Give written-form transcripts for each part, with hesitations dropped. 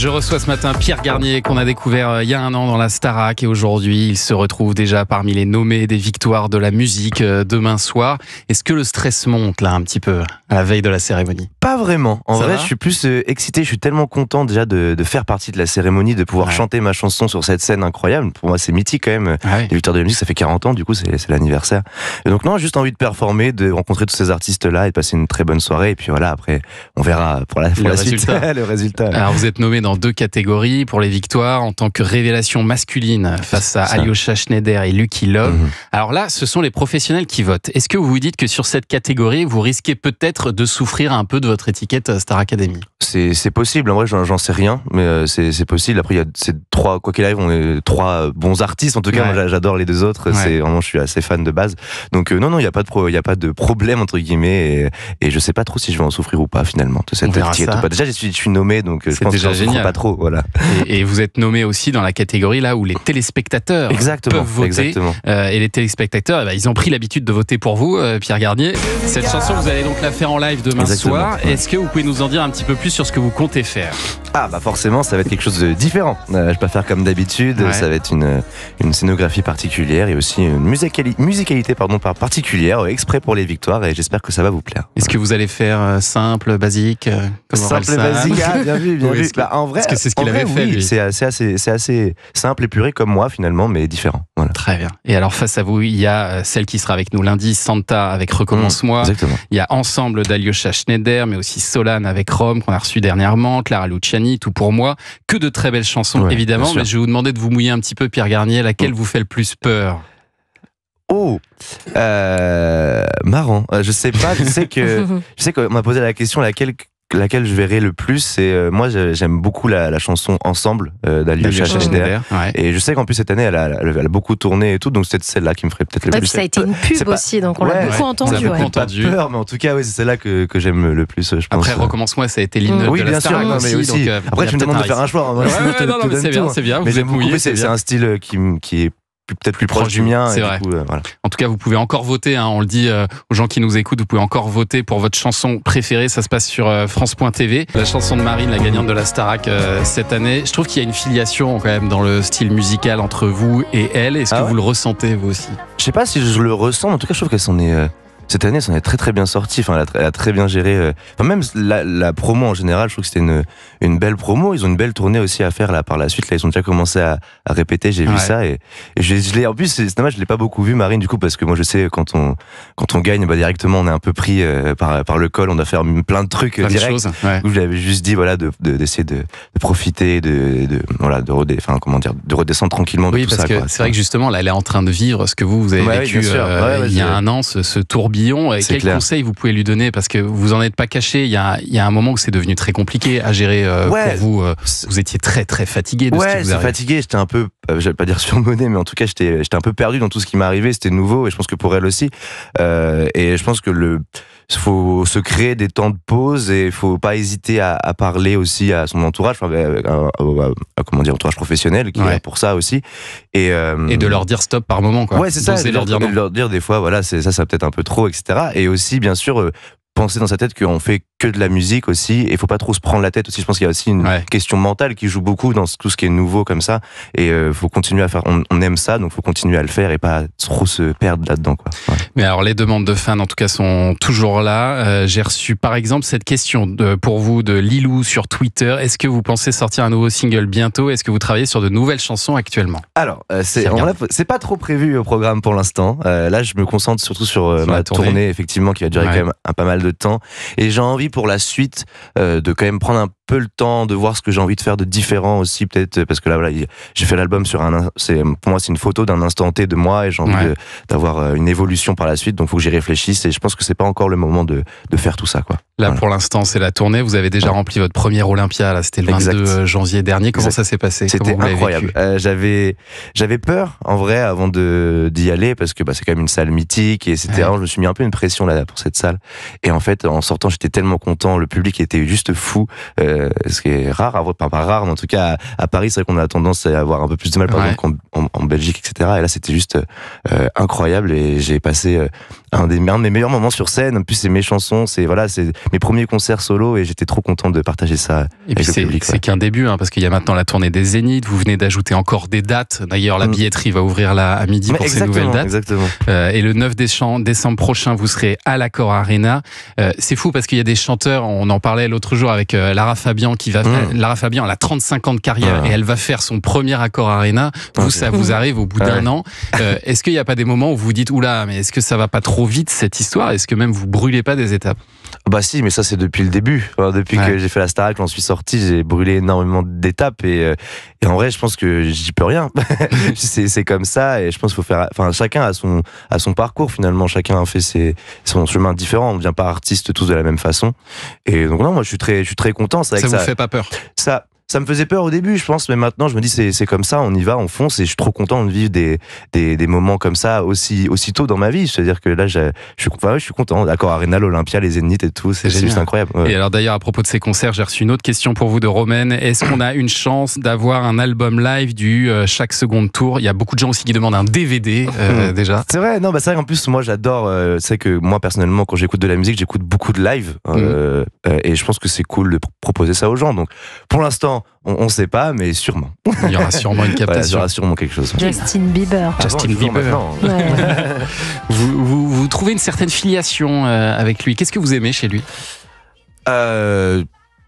Je reçois ce matin Pierre Garnier qu'on a découvert il y a un an dans la Starac et aujourd'hui il se retrouve déjà parmi les nommés des victoires de la musique demain soir. Est-ce que le stress monte là un petit peu à la veille de la cérémonie? Pas vraiment. En Ça vrai, va je suis plus excité. Je suis tellement content déjà de faire partie de la cérémonie, de pouvoir chanter ma chanson sur cette scène incroyable. Pour moi, c'est mythique quand même. Ouais. Les victoires de la musique, ça fait 40 ans, du coup, c'est l'anniversaire. Et donc non, juste envie de performer, de rencontrer tous ces artistes-là et de passer une très bonne soirée. Et puis voilà, après, on verra pour la suite le résultat. Alors vous êtes nommé dans 2 catégories pour les victoires en tant que révélation masculine face à Alyosha Schneider et Lucky Love. Alors là, ce sont les professionnels qui votent. Est-ce que vous vous dites que sur cette catégorie, vous risquez peut-être de souffrir un peu de votre étiquette Star Academy? C'est possible, en vrai j'en sais rien, mais c'est possible. Après il y a ces trois, quoi qu'il arrive, on est 3 bons artistes, en tout cas moi j'adore les 2 autres, c'est vraiment, je suis assez fan de base. Donc non, il y a pas de problème entre guillemets, et je sais pas trop si je vais en souffrir ou pas finalement de cette étiquette ou pas. Déjà je suis nommé, donc je pense que j'en souffre pas trop, voilà. Et vous êtes nommé aussi dans la catégorie là où les téléspectateurs peuvent voter. Et les téléspectateurs, ils ont pris l'habitude de voter pour vous, Pierre Garnier. Cette chanson, vous allez donc la faire en live demain soir. Est-ce que vous pouvez nous en dire un petit peu plus sur ce que vous comptez faire? Ah bah forcément, ça va être quelque chose de différent. Je vais pas faire comme d'habitude. Ça va être une scénographie particulière et aussi une musicalité particulière, exprès pour les victoires, et j'espère que ça va vous plaire. Est-ce que vous allez faire simple, basique, comme simple, basique, bien vu. En vrai, parce que c'est ce qu'il avait fait. Oui, c'est assez simple, épuré comme moi finalement, mais différent. Voilà. Très bien. Et alors face à vous, il y a celle qui sera avec nous lundi, Santa avec Recommence-moi. Exactement. Il y a Ensemble d'Alyosha Schneider, mais aussi Solane avec Rome qu'on a reçu dernièrement, Clara Luciani, Tout pour moi. Que de très belles chansons, évidemment. Mais je vais vous demander de vous mouiller un petit peu, Pierre Garnier. Laquelle vous fait le plus peur? Marrant. Je sais pas. Je sais qu'on m'a posé la question laquelle je verrai le plus, c'est moi j'aime beaucoup la chanson Ensemble d'Alyosha Schneider. Et je sais qu'en plus cette année elle a beaucoup tourné et tout, donc c'est celle-là qui me ferait peut-être le plus. Ça a été une pub aussi, donc on l'a beaucoup entendu. Pas peur, mais en tout cas c'est celle-là que j'aime le plus, je pense. Après Recommence-moi, ça a été l'hymne de la Star aussi. Après tu me demandes de faire un choix. Non, mais c'est bien. Mais j'aime beaucoup, c'est un style qui est peut-être plus proche du mien. C'est vrai. Du coup, voilà. En tout cas, vous pouvez encore voter. On le dit aux gens qui nous écoutent, vous pouvez encore voter pour votre chanson préférée. Ça se passe sur France.tv. La chanson de Marine, la gagnante de la Starac cette année. Je trouve qu'il y a une filiation quand même dans le style musical entre vous et elle. Est-ce que vous le ressentez vous aussi? Je sais pas si je le ressens, mais en tout cas, je trouve qu'elle s'en est. Cette année, ça en est très très bien sorti. Enfin, elle a très bien géré. Enfin, même la promo en général, je trouve que c'était une belle promo. Ils ont une belle tournée aussi à faire là par la suite. Là, ils ont déjà commencé à répéter. J'ai vu ça et je l'ai. En plus, c'est dommage, je l'ai pas beaucoup vu, Marine, du coup, parce que moi, je sais quand on gagne, directement, on est un peu pris par le col. On doit faire plein de trucs direct. Je l'avais juste dit, d'essayer de profiter, de redescendre tranquillement de tout ça. Oui, parce que c'est vrai que justement, là, elle est en train de vivre ce que vous avez vécu il y a un an, ce tourbillon. Quel conseil vous pouvez lui donner? Parce que vous en êtes pas caché. Il y a un moment où c'est devenu très compliqué à gérer pour vous. Vous étiez très très fatigué de ce qui vous arrive. Fatigué. J'étais un peu, je vais pas dire surmené, mais en tout cas j'étais un peu perdu dans tout ce qui m'arrivait. C'était nouveau et je pense que pour elle aussi. Et je pense que faut se créer des temps de pause et il faut pas hésiter à parler aussi à son entourage, entourage professionnel qui est là pour ça aussi. Et de leur dire stop par moment, quoi. Ouais, c'est ça. De leur dire des fois, ça peut-être un peu trop, etc. Et aussi, bien sûr, penser dans sa tête qu'on fait que de la musique aussi, et il faut pas trop se prendre la tête aussi. Je pense qu'il y a aussi une question mentale qui joue beaucoup dans tout ce qui est nouveau comme ça, et faut continuer à faire. On aime ça, donc faut continuer à le faire et pas trop se perdre là-dedans, quoi. Mais alors les demandes de fans en tout cas sont toujours là. J'ai reçu par exemple cette question pour vous de Lilou sur Twitter. Est-ce que vous pensez sortir un nouveau single bientôt? Est-ce que vous travaillez sur de nouvelles chansons actuellement? Alors c'est pas trop prévu au programme pour l'instant. Là je me concentre surtout sur ma tournée effectivement, qui va durer quand même pas mal de temps, et j'ai envie pour la suite de quand même prendre un peu le temps de voir ce que j'ai envie de faire de différent aussi, peut-être, parce que là j'ai fait l'album sur pour moi c'est une photo d'un instant T de moi, et j'ai envie d'avoir une évolution par la suite, donc faut que j'y réfléchisse, et je pense que c'est pas encore le moment de faire tout ça, quoi. Là pour l'instant c'est la tournée, vous avez déjà rempli votre première Olympia, là c'était le 22 janvier dernier. Comment ça s'est passé? C'était incroyable. J'avais peur en vrai avant d'y aller, parce que c'est quand même une salle mythique, et etc. Je me suis mis un peu une pression là pour cette salle, et en fait en sortant j'étais tellement content, le public était juste fou, ce qui est rare, pas rare, mais en tout cas à Paris c'est vrai qu'on a tendance à avoir un peu plus de mal par exemple en Belgique, etc. Et là c'était juste incroyable, et j'ai passé un de mes meilleurs moments sur scène. En plus c'est mes chansons, mes premiers concerts solo et j'étais trop content de partager ça et avec puis le public. C'est qu'un début, parce qu'il y a maintenant la tournée des Zéniths, vous venez d'ajouter encore des dates. D'ailleurs, la billetterie va ouvrir là à midi pour ces nouvelles dates. Exactement. Et le 9 décembre prochain, vous serez à l'Accor Arena. C'est fou parce qu'il y a des chanteurs, on en parlait l'autre jour avec Lara Fabian, Lara Fabian, elle a 35 ans de carrière et elle va faire son premier Accor Arena. Vous, ça vous arrive au bout d'un an. Est-ce qu'il n'y a pas des moments où vous vous dites, oula, mais est-ce que ça va pas trop vite cette histoire? Est-ce que même vous brûlez pas des étapes? Bah si, mais ça c'est depuis le début. Depuis que j'ai fait la Starac, j'en suis sorti, j'ai brûlé énormément d'étapes et en vrai, je pense que j'y peux rien. c'est comme ça et je pense qu'il faut faire. Enfin, chacun a son parcours finalement. Chacun a fait son chemin différent. On ne devient pas artiste tous de la même façon. Et donc non, moi je suis très content. Ça vous fait pas peur? Ça me faisait peur au début, je pense, mais maintenant je me dis c'est comme ça, on y va, on fonce et je suis trop content de vivre des moments comme ça aussitôt dans ma vie. C'est-à-dire que là, je suis content. D'accord, Arena, l'Olympia, les Zéniths et tout, c'est juste incroyable. Ouais. Et alors d'ailleurs, à propos de ces concerts, j'ai reçu une autre question pour vous de Romaine. Est-ce qu'on a une chance d'avoir un album live du chaque seconde tour? Il y a beaucoup de gens aussi qui demandent un DVD déjà. C'est vrai, non, c'est vrai qu'en plus, moi j'adore, c'est que moi personnellement, quand j'écoute de la musique, j'écoute beaucoup de live et je pense que c'est cool de proposer ça aux gens. Donc pour l'instant, on sait pas, mais sûrement. Il y aura sûrement une captation. Voilà, il y aura sûrement quelque chose. Justin Bieber. Justin Bieber. Ouais. Vous trouvez une certaine filiation avec lui. Qu'est-ce que vous aimez chez lui?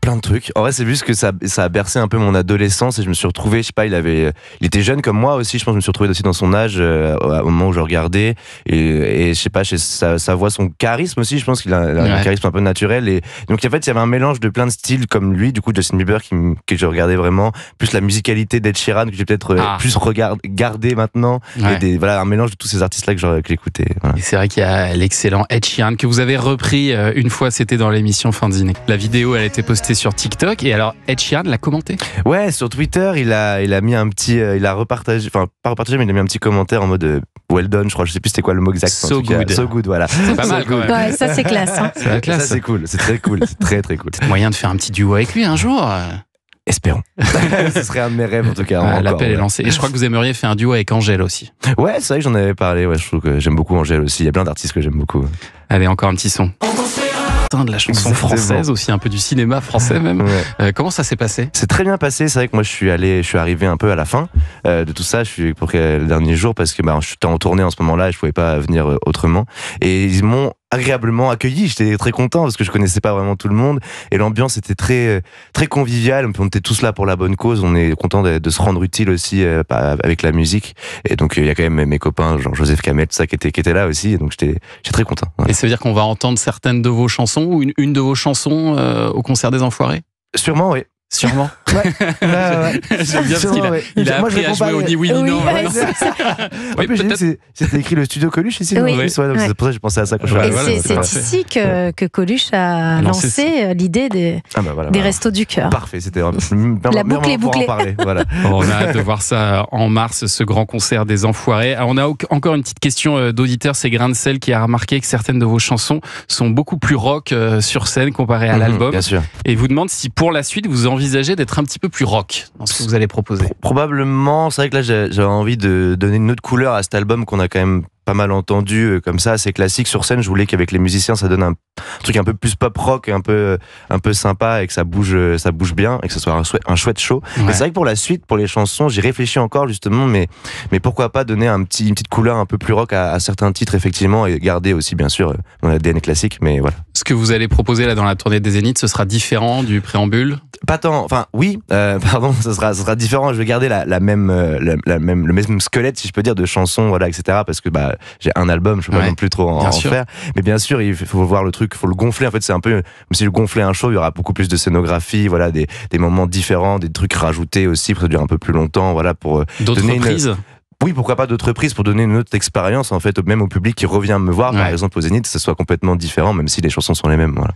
Plein de trucs. En vrai, c'est juste que ça a bercé un peu mon adolescence et je me suis retrouvé, je sais pas, il était jeune comme moi aussi, je pense que je me suis retrouvé aussi dans son âge au moment où je regardais et je sais pas, sa voix, son charisme aussi, je pense qu'il a un charisme un peu naturel et donc en fait, il y avait un mélange de plein de styles comme lui, du coup Justin Bieber que je regardais vraiment, plus la musicalité d'Ed Sheeran que j'ai peut-être plus regardé maintenant et voilà, un mélange de tous ces artistes-là que j'écoutais. Voilà. Et c'est vrai qu'il y a l'excellent Ed Sheeran que vous avez repris une fois, c'était dans l'émission Fin de Dîner. La vidéo, elle a été postée sur TikTok et alors Ed Sheeran l'a commenté. Ouais, sur Twitter, il a mis un petit, il a repartagé, enfin pas repartagé, mais il a mis un petit commentaire en mode well done, je crois, je sais plus c'était quoi le mot exact. So good. So good, voilà. C'est pas mal quand même. Ouais, ça c'est classe. Hein. C'est la classe. Ça c'est cool, c'est très cool, c'est très cool. Peut-être moyen de faire un petit duo avec lui un jour. Espérons. Ce serait un de mes rêves en tout cas. L'appel est lancé. Et je crois que vous aimeriez faire un duo avec Angèle aussi. Ouais, c'est vrai que j'en avais parlé. Ouais, je trouve que j'aime beaucoup Angèle aussi. Il y a plein d'artistes que j'aime beaucoup. Allez, encore un petit son. De la chanson française aussi, un peu du cinéma français même. Ouais. Comment ça s'est passé? C'est très bien passé. C'est vrai que moi je suis arrivé un peu à la fin de tout ça. Je suis pour le dernier jour parce que je suis en tournée en ce moment-là et je pouvais pas venir autrement. Et ils m'ont agréablement accueilli, j'étais très content parce que je connaissais pas vraiment tout le monde et l'ambiance était très conviviale, on était tous là pour la bonne cause, on est content de se rendre utile aussi avec la musique et donc il y a quand même mes copains genre Joseph Kamel, tout ça qui était là aussi et donc j'étais très content. Ouais. Et ça veut dire qu'on va entendre certaines de vos chansons ou une de vos chansons au concert des Enfoirés? Sûrement, oui. Sûrement. Ouais. J'aime bien parce qu'il a appris à jouer au ni oui ni non. C'était écrit le studio Coluche ici. Oui. C'est pour ça que j'ai pensé à ça quand je c'est ici que Coluche a lancé l'idée des restos du cœur. Parfait, c'était la boucle est bouclée. Voilà. On a hâte de voir ça en mars, ce grand concert des Enfoirés. On a encore une petite question d'auditeur, c'est Grain de Sel qui a remarqué que certaines de vos chansons sont beaucoup plus rock sur scène comparées à l'album. Bien sûr. Et vous demande si pour la suite vous envisagez d'être un petit peu plus rock dans ce que vous allez proposer. Probablement, c'est vrai que là j'avais envie de donner une autre couleur à cet album qu'on a quand même pas mal entendu comme ça, assez classique sur scène. Je voulais qu'avec les musiciens ça donne un truc un peu plus pop rock, un peu sympa et que ça bouge bien et que ce soit un chouette show. Ouais. C'est vrai que pour la suite, pour les chansons, j'y réfléchis encore justement, mais pourquoi pas donner une petite couleur un peu plus rock à certains titres effectivement et garder aussi bien sûr mon ADN classique, mais voilà. Ce que vous allez proposer là dans la tournée des Zéniths, ce sera différent du préambule? Pas tant, enfin oui, ça sera différent. Je vais garder le même squelette si je peux dire de chansons, voilà, etc. Parce que j'ai un album, je peux pas non plus trop en faire. Mais bien sûr, il faut voir le truc, il faut le gonfler. En fait, c'est un peu comme si je gonflais un show, il y aura beaucoup plus de scénographie, voilà, des moments différents, des trucs rajoutés aussi pour durer un peu plus longtemps, voilà, pour d'autres reprises. Oui, pourquoi pas d'autres reprises pour donner une autre expérience en fait, même au public qui revient me voir, par exemple au Zénith, que ce soit complètement différent, même si les chansons sont les mêmes. Voilà.